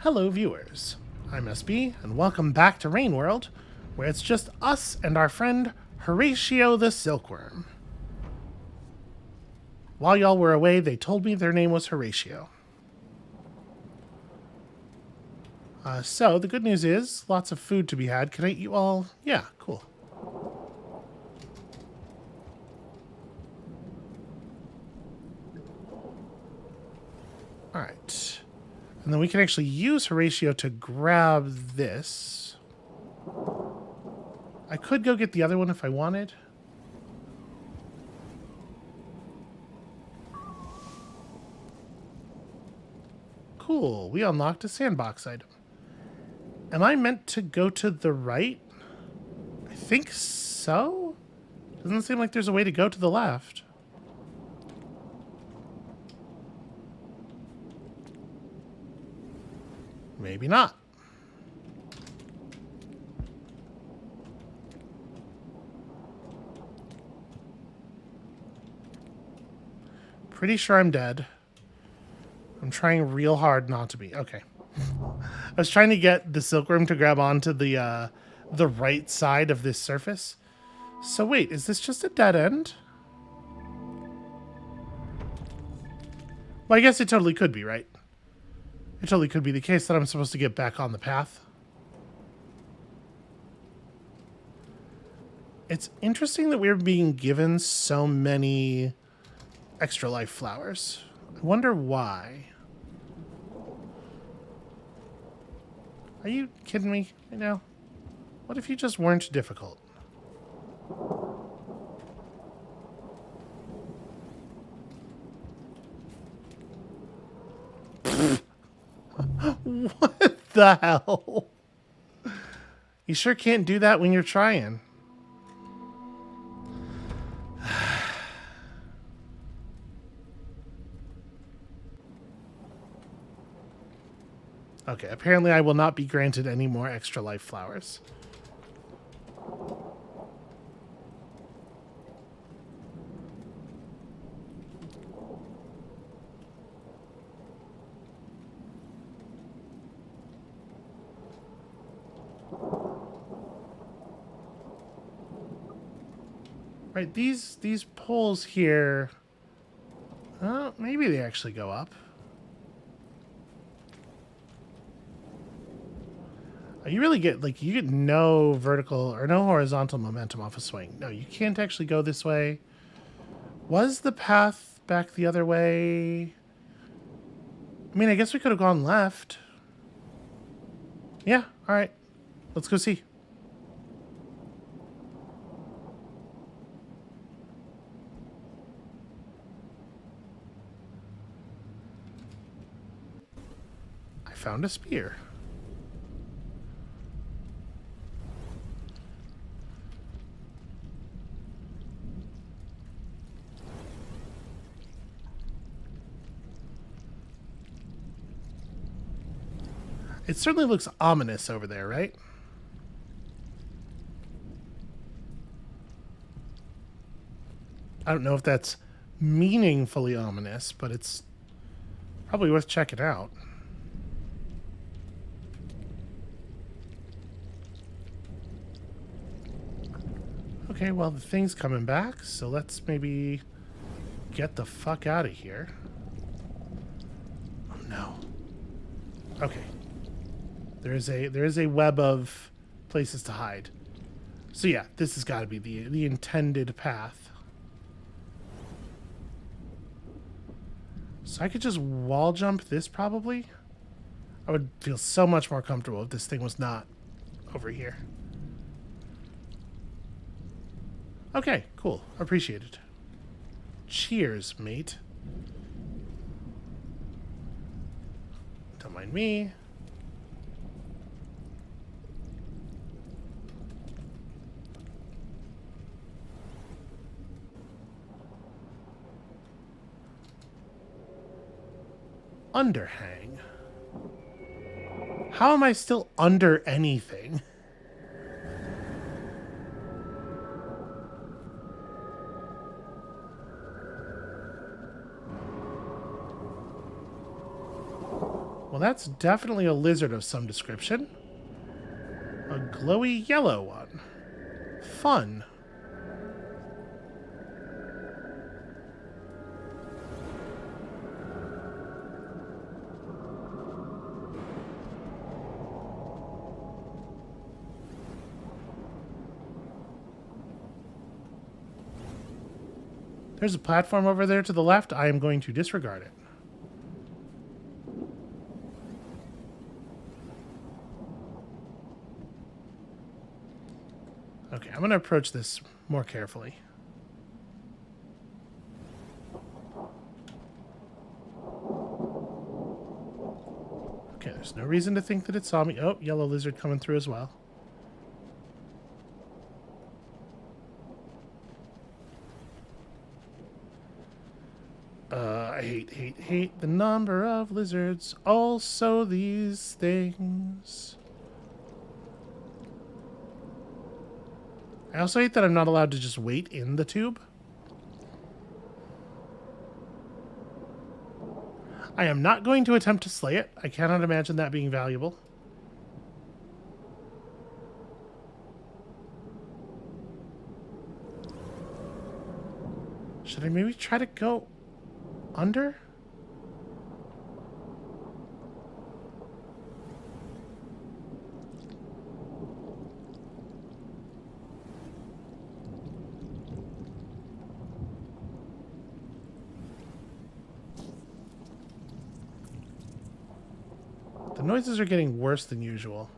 Hello, viewers. I'm SB, and welcome back to Rain World, where it's just us and our friend Horatio the Silkworm. While y'all were away, they told me their name was Horatio. So, the good news is, lots of food to be had. Can I eat all? Yeah, cool. Alright. And then we can actually use Horatio to grab this. I could go get the other one if I wanted. Cool, we unlocked a sandbox item. Am I meant to go to the right? I think so? Doesn't seem like there's a way to go to the left. Maybe not. Pretty sure I'm dead. I'm trying real hard not to be. Okay. I was trying to get the silkworm to grab onto the right side of this surface. So wait, is this just a dead end? Well, I guess it totally could be, right? It totally could be the case that I'm supposed to get back on the path. It's interesting that we're being given so many extra life flowers. I wonder why. Are you kidding me right now? What if you just weren't difficult? What the hell? You sure can't do that when you're trying. Okay, apparently I will not be granted any more extra life flowers. Right, these poles here, maybe they actually go up. You really get, like, you get no vertical or no horizontal momentum off a swing. No, you can't actually go this way. Was the path back the other way? I mean, I guess we could have gone left. Yeah, all right. Let's go see. I found a spear. It certainly looks ominous over there, right? I don't know if that's meaningfully ominous, but it's probably worth checking out. Okay, well, the thing's coming back, so let's maybe get the fuck out of here. Oh, no. Okay. There is a web of places to hide. So yeah, this has got to be the intended path. So I could just wall jump this probably. I would feel so much more comfortable if this thing was not over here. Okay, cool. Appreciate it. Cheers, mate. Don't mind me. Underhang. How am I still under anything? Well, that's definitely a lizard of some description. A glowy yellow one. Fun. There's a platform over there to the left. I am going to disregard it. Okay, I'm going to approach this more carefully. Okay, there's no reason to think that it saw me. Oh, yellow lizard coming through as well. I hate the number of lizards. Also these things. I also hate that I'm not allowed to just wait in the tube. I am not going to attempt to slay it. I cannot imagine that being valuable. Should I maybe try to go under? The noises are getting worse than usual.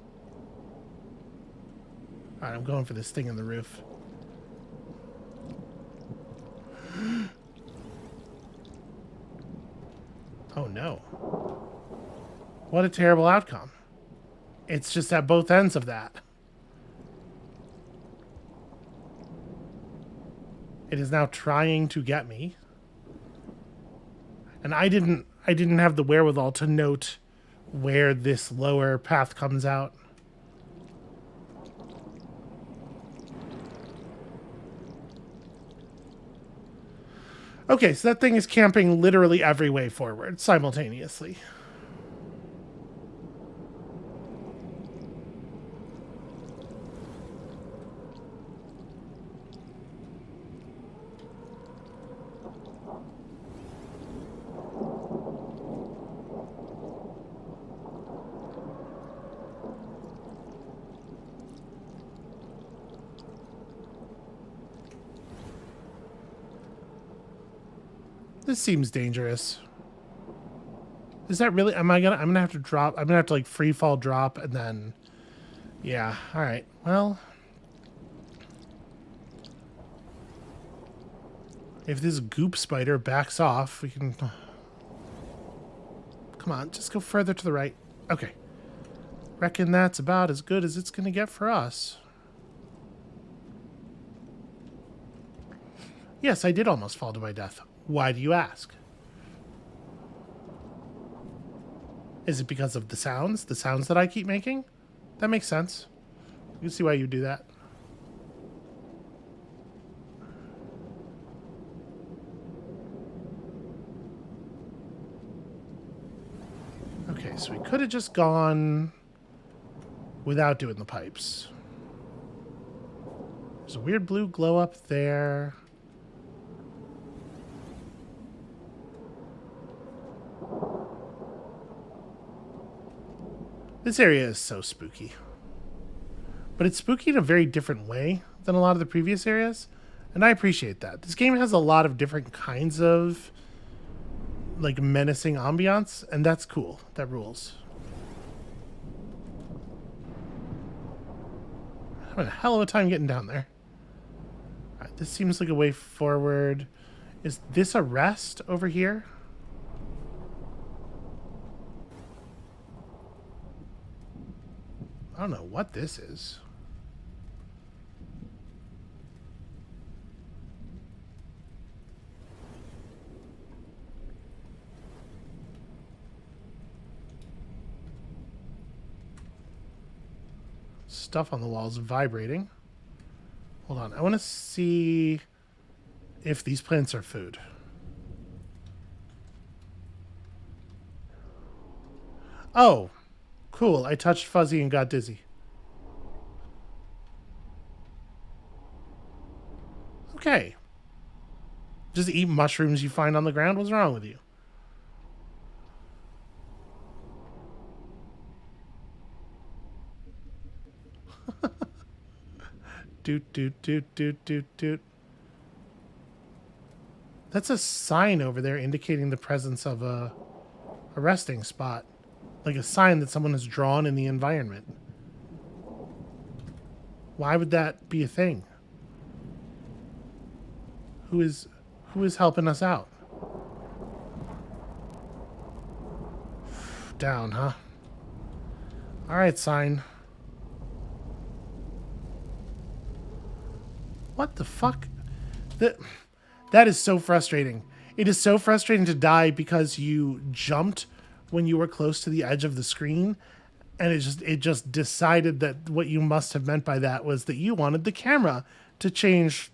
Alright, I'm going for this thing in the roof. Oh no. What a terrible outcome. It's just at both ends of that. It is now trying to get me. And I didn't have the wherewithal to note where this lower path comes out. Okay, so that thing is camping literally every way forward simultaneously. This seems dangerous. Is that really? I'm gonna have to drop. I'm gonna have to like free fall drop and then. Yeah. All right. Well, if this goop spider backs off, we can. Come on, just go further to the right. Okay. Reckon that's about as good as it's gonna get for us. Yes, I did almost fall to my death. Why do you ask? Is it because of the sounds? The sounds that I keep making? That makes sense. You can see why you do that. Okay, so we could have just gone without doing the pipes. There's a weird blue glow up there. This area is so spooky. But it's spooky in a very different way than a lot of the previous areas. And I appreciate that. This game has a lot of different kinds of like menacing ambiance, and that's cool. That rules. I'm having a hell of a time getting down there. Alright, this seems like a way forward. Is this a rest over here? I don't know what this is. Stuff on the walls vibrating. Hold on. I want to see if these plants are food. Oh, cool. I touched Fuzzy and got dizzy. Okay. Just eat mushrooms you find on the ground. What's wrong with you? Doot, doot, doot, doot, doot, doot. That's a sign over there indicating the presence of a resting spot. Like a sign that someone has drawn in the environment. Why would that be a thing? Who is helping us out? Down, huh? Alright, sign. What the fuck? That is so frustrating. It is so frustrating to die because you jumped when you were close to the edge of the screen, and it just decided that what you must have meant by that was that you wanted the camera to change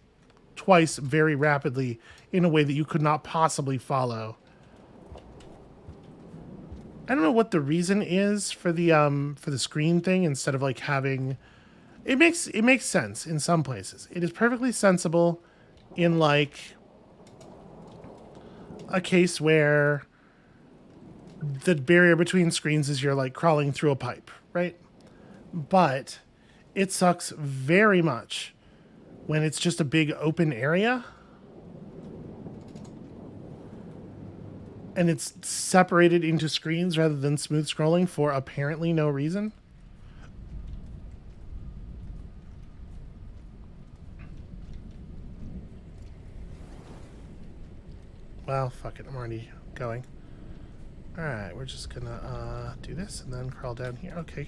twice very rapidly in a way that you could not possibly follow. I don't know what the reason is for the screen thing instead of like having it makes sense in some places. It is perfectly sensible in like a case where the barrier between screens is you're like crawling through a pipe, right? But it sucks very much when it's just a big open area and it's separated into screens rather than smooth scrolling for apparently no reason. Well, fuck it, I'm already going. Alright, we're just gonna do this and then crawl down here. Okay.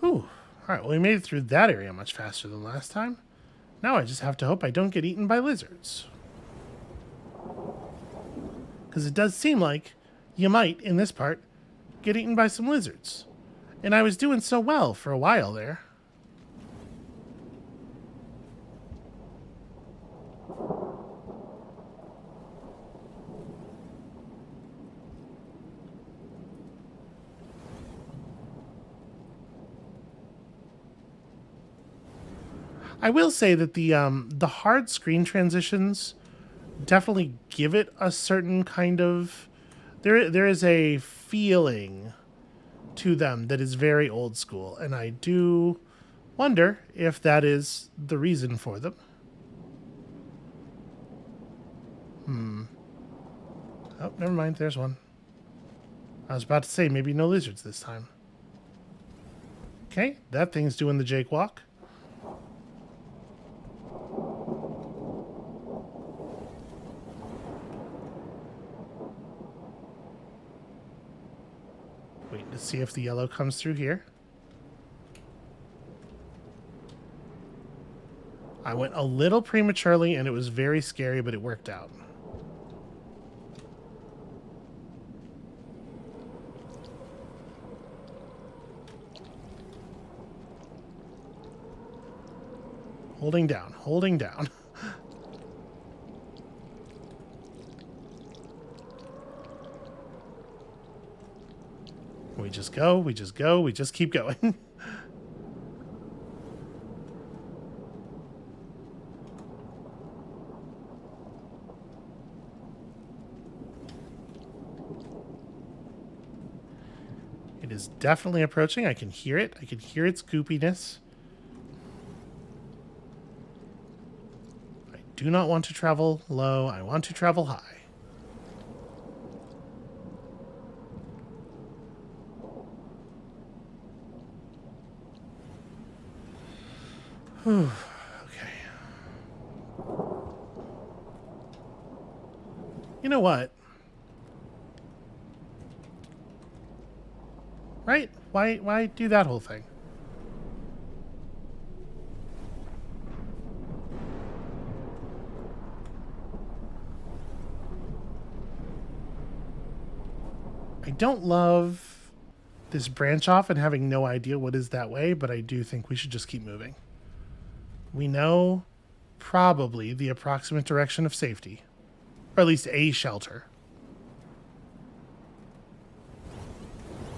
Whew. Alright, well we made it through that area much faster than last time. Now I just have to hope I don't get eaten by lizards. Because it does seem like you might, in this part, get eaten by some lizards. And I was doing so well for a while there. I will say that the hard screen transitions definitely give it a certain kind of there is a feeling to them that is very old school, and I do wonder if that is the reason for them. Oh, never mind. There's one. I was about to say maybe no lizards this time. Okay, that thing's doing the Jake walk. Wait to see if the yellow comes through here. I went a little prematurely and it was very scary, but it worked out. Holding down, holding down. We just go, we just go, we just keep going. It is definitely approaching. I can hear it. I can hear its goopiness. I do not want to travel low. I want to travel high. Whew. Okay. You know what? Right? Why do that whole thing? I don't love this branch off and having no idea what is that way, but I do think we should just keep moving. We know probably the approximate direction of safety, or at least a shelter.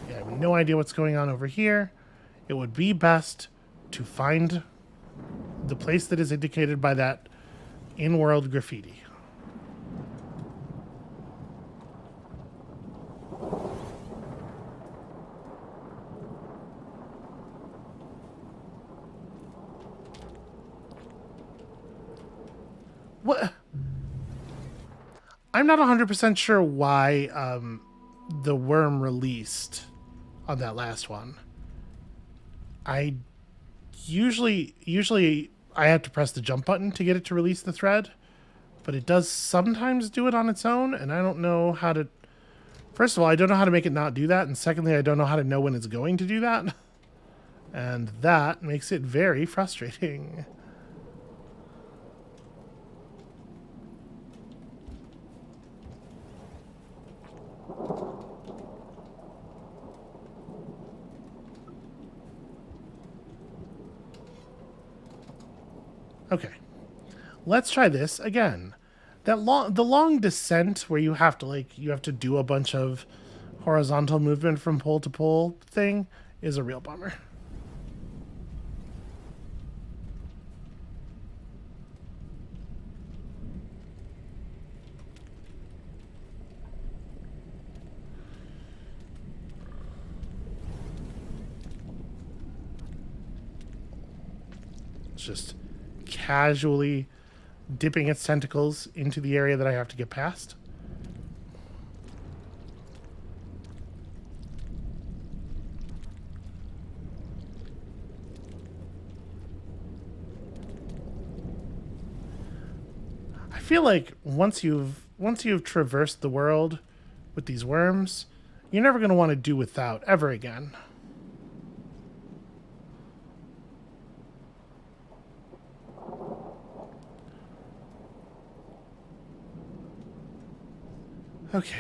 Yeah, I have no idea what's going on over here. It would be best to find the place that is indicated by that in-world graffiti. What? I'm not 100% sure why the worm released on that last one. I usually I have to press the jump button to get it to release the thread, but it does sometimes do it on its own, and I don't know how to... First of all, I don't know how to make it not do that, and secondly, I don't know how to know when it's going to do that. And that makes it very frustrating. Okay, let's try this again. The long descent where you have to do a bunch of horizontal movement from pole to pole thing is a real bummer. It's just casually dipping its tentacles into the area that I have to get past. I feel like once you've traversed the world with these worms, you're never going to want to do without ever again. Okay.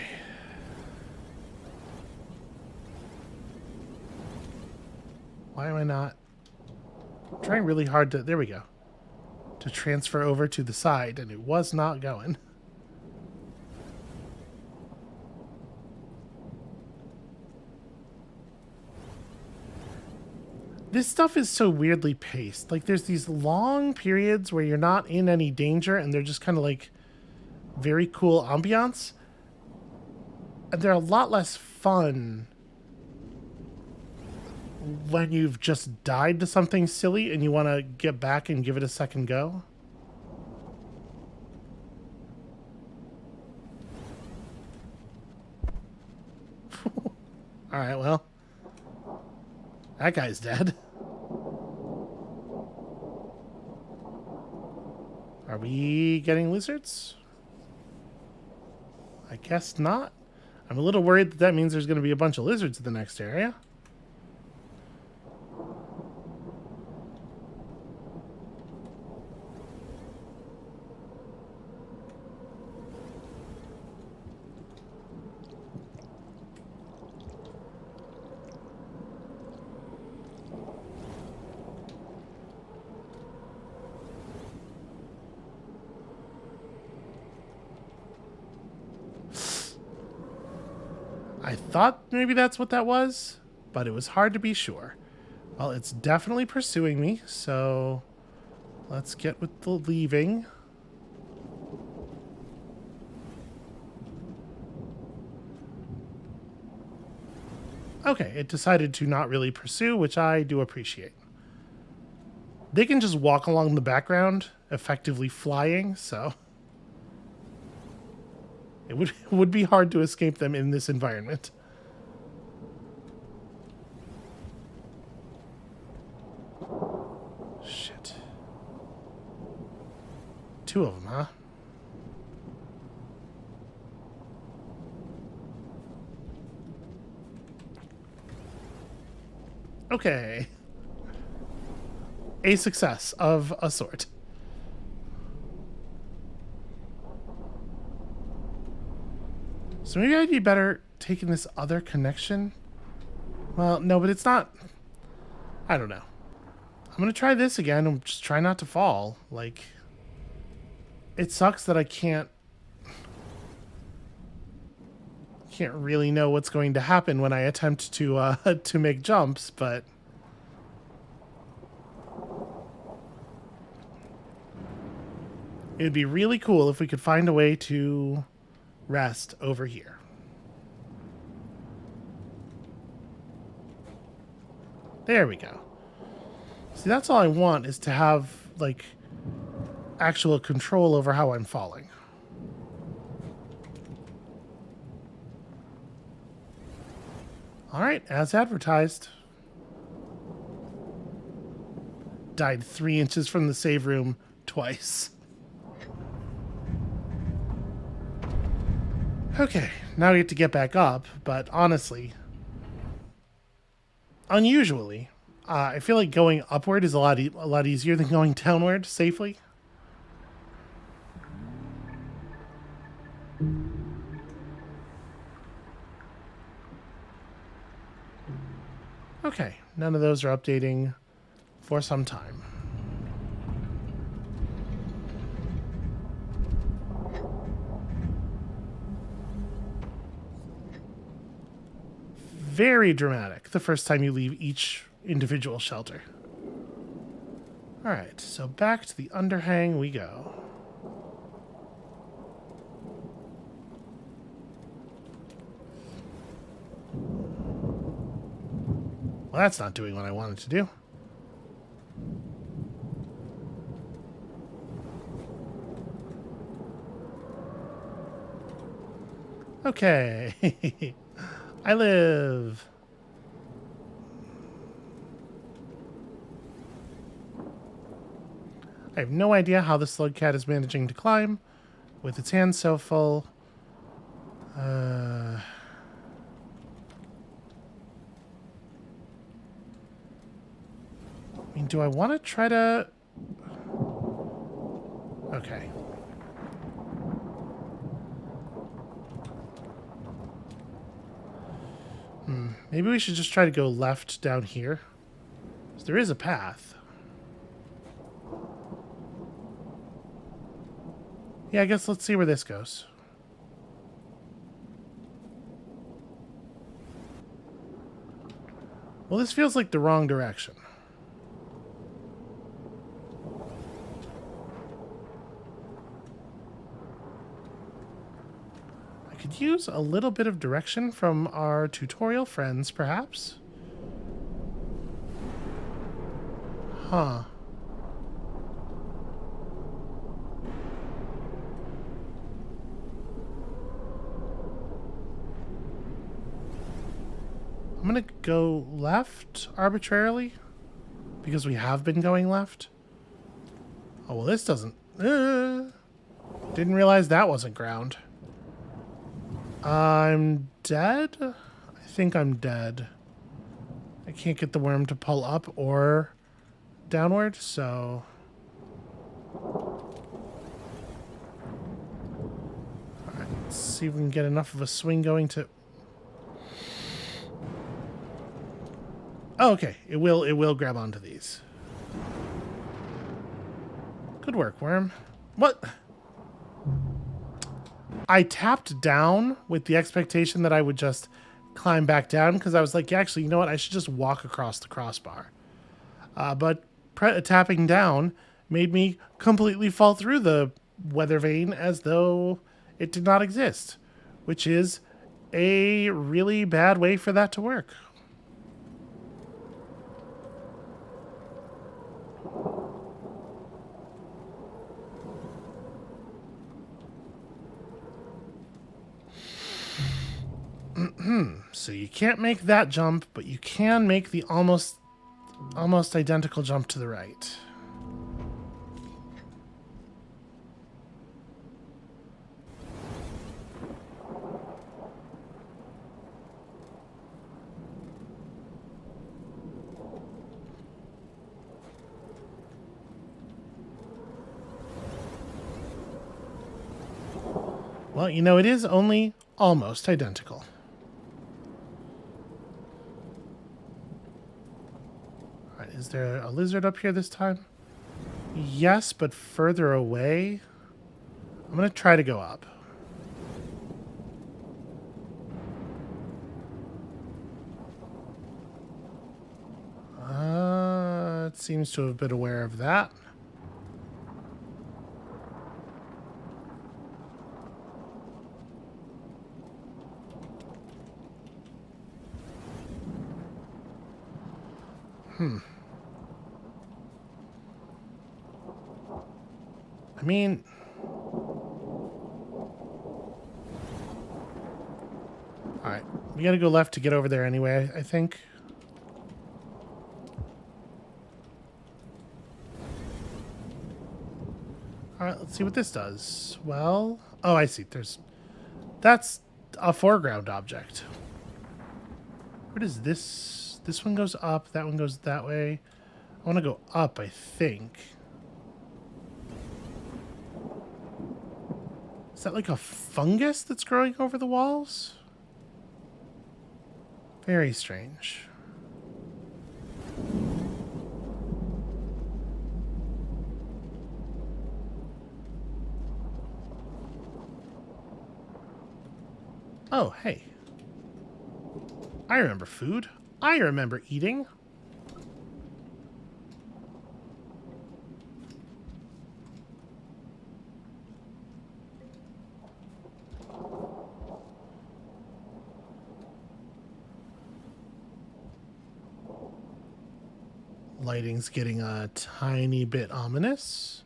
Why am I not? I'm trying really hard to... There we go. To transfer over to the side, and it was not going. This stuff is so weirdly paced. Like, there's these long periods where you're not in any danger, and they're just kind of like very cool ambiance. And they're a lot less fun when you've just died to something silly and you want to get back and give it a second go. All right, well, that guy's dead. Are we getting lizards? I guess not. I'm a little worried that means there's going to be a bunch of lizards in the next area. I thought maybe that's what that was, but it was hard to be sure. Well, it's definitely pursuing me, so let's get with the leaving. Okay, it decided to not really pursue, which I do appreciate. They can just walk along the background, effectively flying, so... It would be hard to escape them in this environment. Shit. 2 of them, huh? Okay. A success of a sort. So maybe I'd be better taken this other connection? Well, no, but it's not... I don't know. I'm going to try this again and just try not to fall. Like, it sucks that I can't really know what's going to happen when I attempt to to make jumps, but it'd be really cool if we could find a way to rest over here. There we go. See, that's all I want, is to have, like, actual control over how I'm falling. Alright, as advertised. Died 3 inches from the save room twice. Okay, now we have to get back up, but honestly, unusually, I feel like going upward is a lot easier than going downward safely. Okay, none of those are updating for some time. Very dramatic the first time you leave each individual shelter. Alright, so back to the underhang we go. Well, that's not doing what I wanted to do. Okay. I live. I have no idea how the slugcat is managing to climb with its hands so full. I mean, do I want to try to... Okay. Maybe we should just try to go left down here. There is a path. Yeah, I guess let's see where this goes. Well, this feels like the wrong direction. I could use a little bit of direction from our tutorial friends, perhaps. Huh. I'm going to go left arbitrarily because we have been going left. Oh, well, this doesn't... Didn't realize that wasn't ground. I'm dead? I think I'm dead. I can't get the worm to pull up or downward, so... Alright, let's see if we can get enough of a swing going to... Oh, okay. It will grab onto these. Good work, worm. What? I tapped down with the expectation that I would just climb back down because I was like, yeah, actually, you know what? I should just walk across the crossbar. But tapping down made me completely fall through the weather vane as though it did not exist, which is a really bad way for that to work. So you can't make that jump, but you can make the almost identical jump to the right. Well, you know, it is only almost identical. Is there a lizard up here this time? Yes, but further away. I'm going to try to go up. It seems to have been aware of that. I mean... Alright, we gotta go left to get over there anyway, I think. Alright, let's see what this does. Well... Oh, I see. That's a foreground object. Where does this... This one goes up, that one goes that way. I want to go up, I think. Is that like a fungus that's growing over the walls? Very strange. Oh, hey. I remember food. I remember eating. Lighting's getting a tiny bit ominous.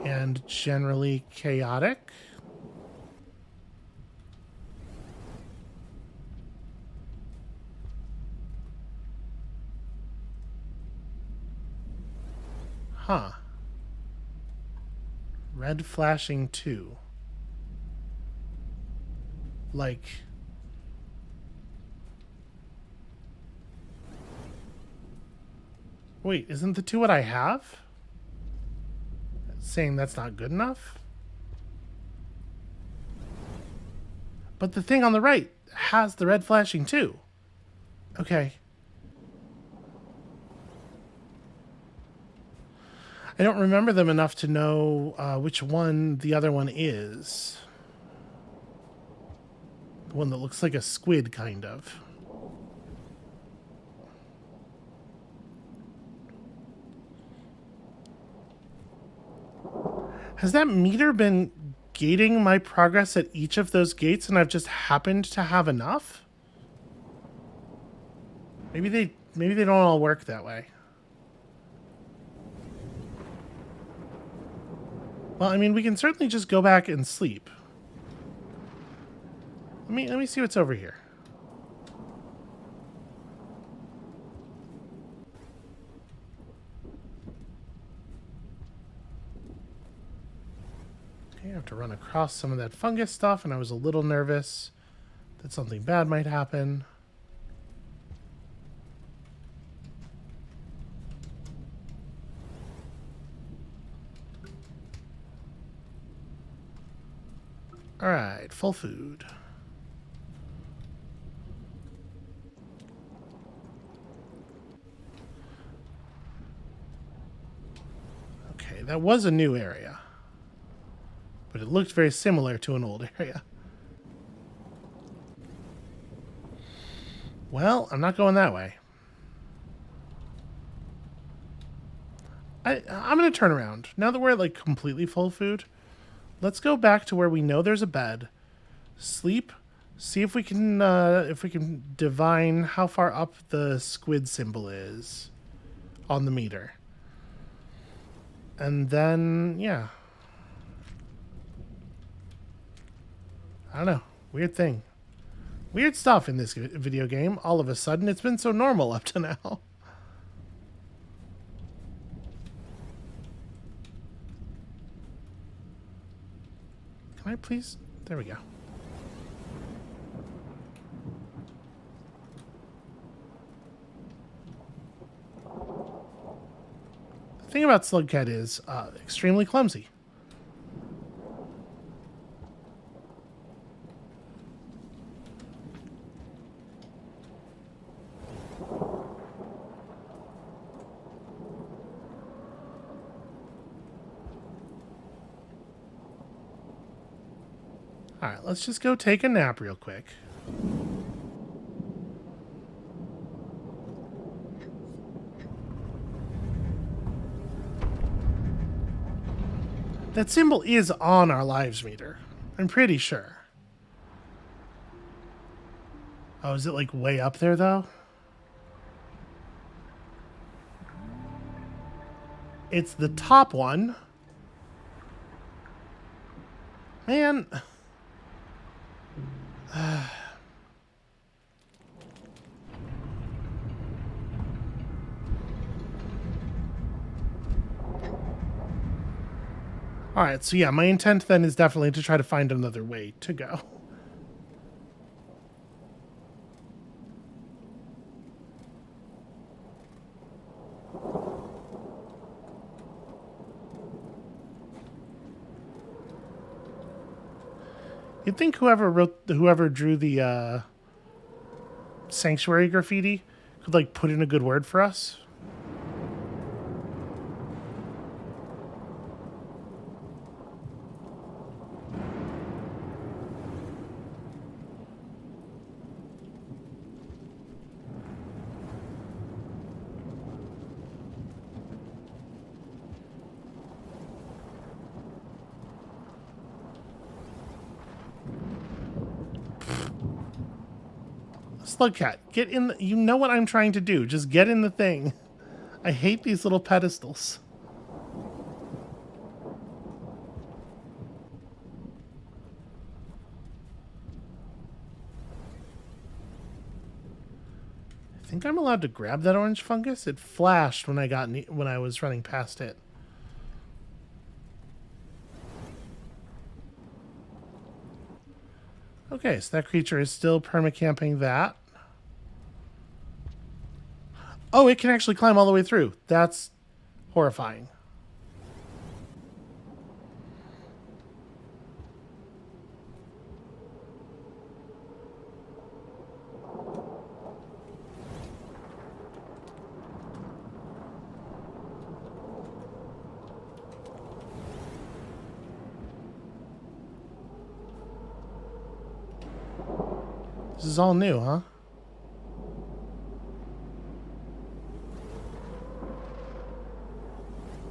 And generally chaotic. Huh. Red flashing 2. Like... Wait, isn't the 2 what I have? Saying that's not good enough? But the thing on the right has the red flashing 2. Okay. I don't remember them enough to know which one the other one is. The one that looks like a squid, kind of. Has that meter been gating my progress at each of those gates and I've just happened to have enough? Maybe they don't all work that way. Well, I mean, we can certainly just go back and sleep. Let me see what's over here. Okay, I have to run across some of that fungus stuff, and I was a little nervous that something bad might happen. All right, full food. Okay, that was a new area, but it looked very similar to an old area. Well, I'm not going that way. I'm going to turn around. Now that we're at, like, completely full food, let's go back to where we know there's a bed. Sleep. See if we can divine how far up the squid symbol is on the meter. And then, yeah. I don't know. Weird thing. Weird stuff in this video game. All of a sudden, it's been so normal up to now. Can I please? There we go. The thing about slugcat is extremely clumsy. All right, let's just go take a nap real quick. That symbol is on our lives meter. I'm pretty sure. Oh, is it like way up there though? It's the top one. Man. Alright, so yeah, my intent then is definitely to try to find another way to go. You'd think whoever drew the sanctuary graffiti could like put in a good word for us. Slugcat, get in the... You know what I'm trying to do. Just get in the thing. I hate these little pedestals. I think I'm allowed to grab that orange fungus. It flashed when I was running past it. Okay, so that creature is still permacamping that. Oh, it can actually climb all the way through. That's horrifying. This is all new, huh?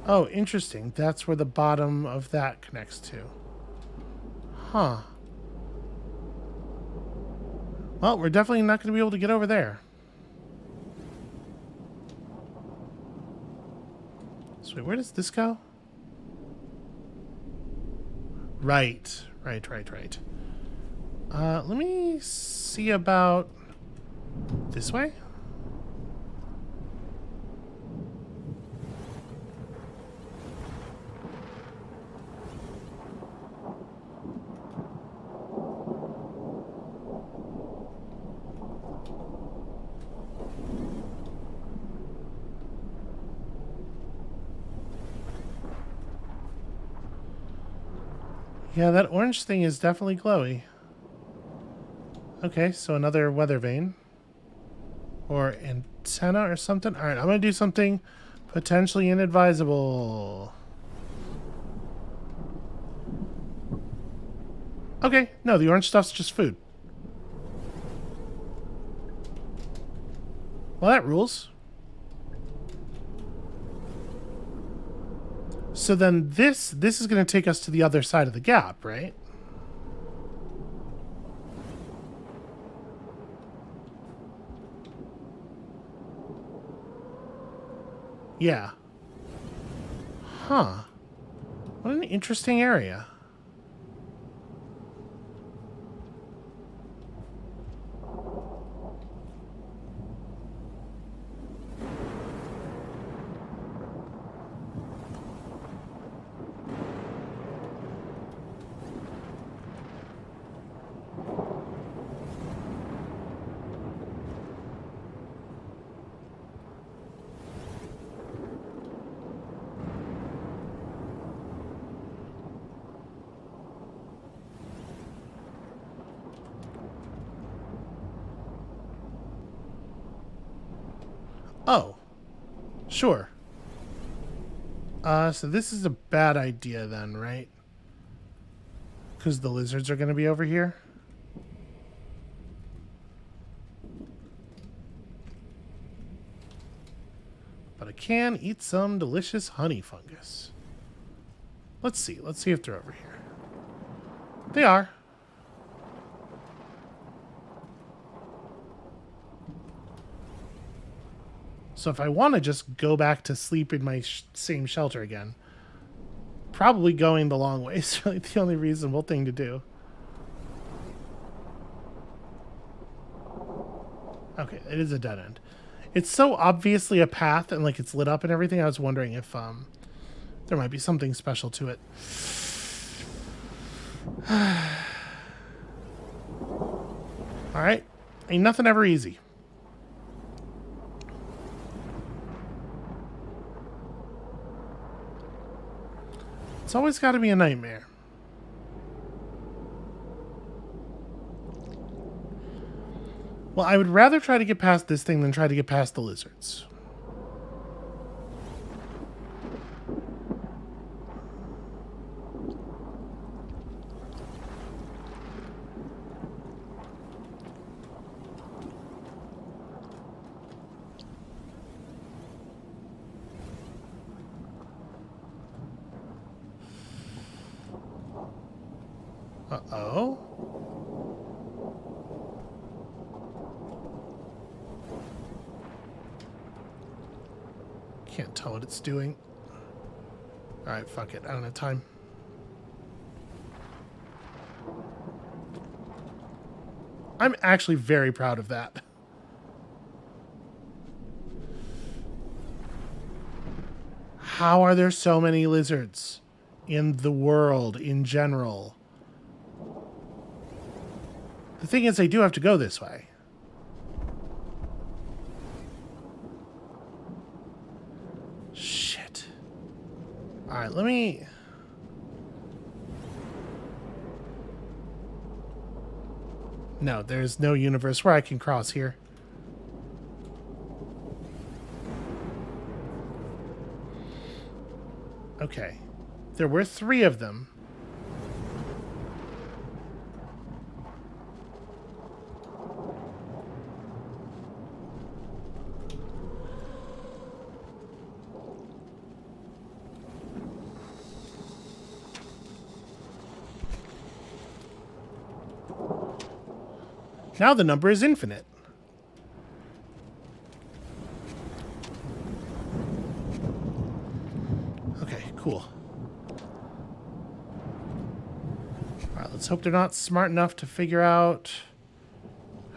Oh, interesting. That's where the bottom of that connects to. Huh. Well, we're definitely not going to be able to get over there. So wait, where does this go? Right. Let me see about this way. Yeah, that orange thing is definitely glowy. Okay, so another weather vane. Or antenna or something. Alright, I'm going to do something potentially inadvisable. Okay, no, the orange stuff's just food. Well, that rules. So then this is going to take us to the other side of the gap, right? Yeah. Huh. What an interesting area. Oh. Sure. So this is a bad idea then, right? Because the lizards are going to be over here. But I can eat some delicious honey fungus. Let's see. Let's see if they're over here. They are. So if I want to just go back to sleep in my same shelter again, probably going the long way is really the only reasonable thing to do. Okay, it is a dead end. It's so obviously a path and like it's lit up and everything. I was wondering if there might be something special to it. All right, ain't nothing ever easy. It's always got to be a nightmare. Well, I would rather try to get past this thing than try to get past the lizards. Uh-oh. Can't tell what it's doing. Alright, fuck it. I don't have time. I'm actually very proud of that. How are there so many lizards in the world in general? The thing is, they do have to go this way. Shit. Alright, let me... No, there's no universe where I can cross here. Okay. There were 3 of them. Now the number is infinite. Okay, cool. Alright, let's hope they're not smart enough to figure out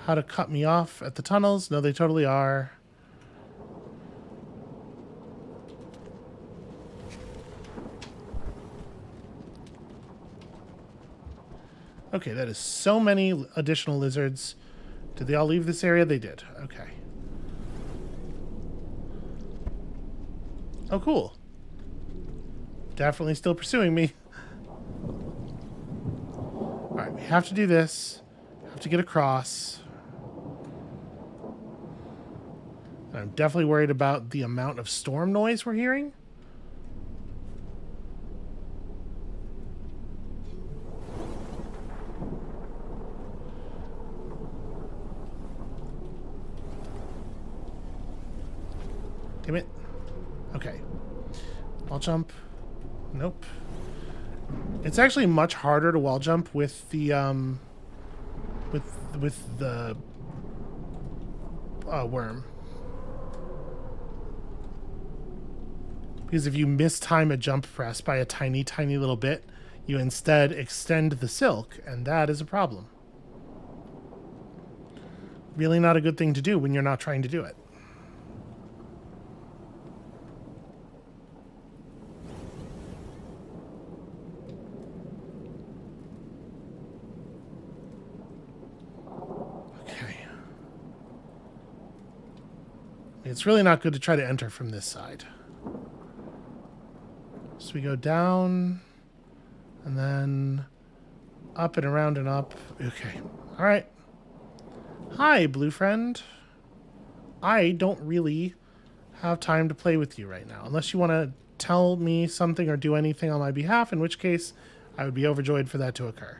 how to cut me off at the tunnels. No, they totally are. Okay, that is so many additional lizards. Did they all leave this area? They did. Okay. Oh, cool. Definitely still pursuing me. Alright, we have to do this. Have to get across. And I'm definitely worried about the amount of storm noise we're hearing. Damn it. Okay. Wall jump. Nope. It's actually much harder to wall jump with the with the worm. Because if you mistime a jump press by a tiny, tiny little bit, you instead extend the silk, and that is a problem. Really not a good thing to do when you're not trying to do it. It's really not good to try to enter from this side. So we go down, and then up and around and up. Okay. All right. Hi, blue friend. I don't really have time to play with you right now, unless you want to tell me something or do anything on my behalf, in which case I would be overjoyed for that to occur.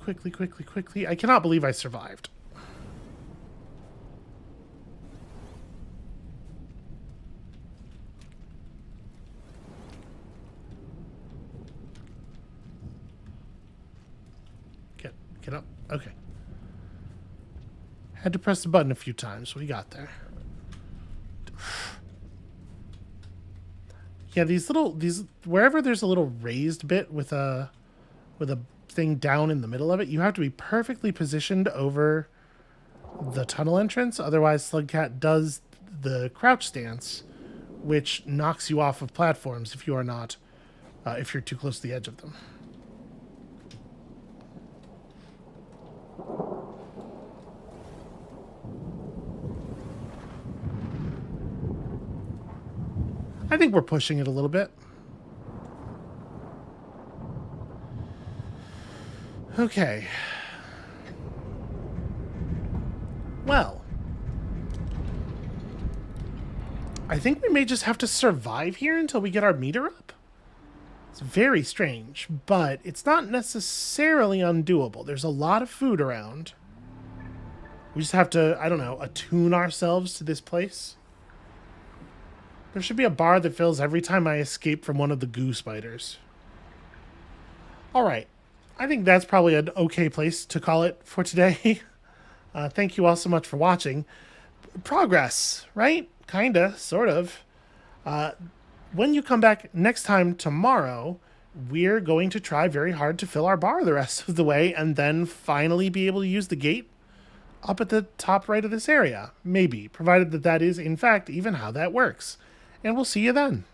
Quickly, quickly, quickly. I cannot believe I survived. Get up. Okay. Had to press the button a few times. We got there. Yeah, these wherever there's a little raised bit with a thing down in the middle of it, you have to be perfectly positioned over the tunnel entrance. Otherwise, Slugcat does the crouch stance, which knocks you off of platforms if you are not, if you're too close to the edge of them. I think we're pushing it a little bit. Okay. Well, I think we may just have to survive here until we get our meter up. It's very strange, but it's not necessarily undoable. There's a lot of food around. We just have to, I don't know, attune ourselves to this place. There should be a bar that fills every time I escape from one of the goo spiders. Alright. I think that's probably an okay place to call it for today. Thank you all so much for watching. Progress, right? Kinda, sort of. When you come back next time tomorrow, we're going to try very hard to fill our bar the rest of the way and then finally be able to use the gate up at the top right of this area. Maybe, provided that that is, in fact, even how that works. And we'll see you then.